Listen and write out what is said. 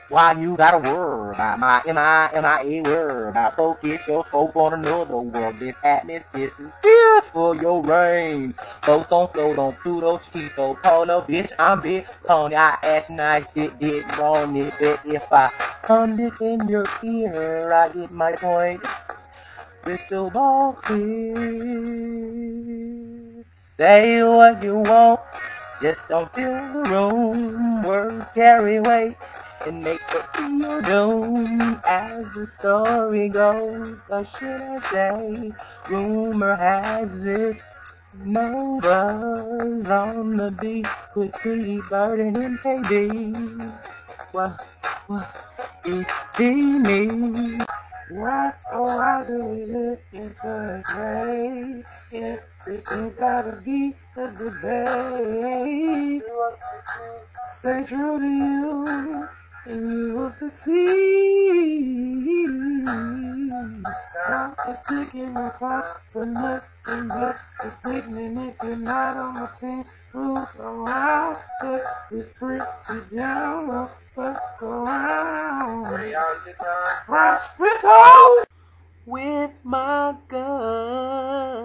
Why you gotta worry about my MIA word? About focus your scope on another world. This atmosphere is fierce for your rain. Boats don't float on Pluto, Chiquito, Polo, bitch. I'm big Tony. I ask nice, did wrong it, but if I hum it in your ear, I get my point. Crystal ball clear. Say what you want. Just don't fill the room, words carry weight and make it feel doom. As the story goes, or should I say, rumor has it, no buzz on the beat with Tweety, Bird and MKB. What, it be me. Why, oh, why do we live in such way? Everything's gotta be a debate. Stay true to you, and you will succeed. Time is sticking my top for nothing but the sickening. If you're not on my team, move around. Cause it's pretty down, don't fuck around. Prosperous hole with my gun.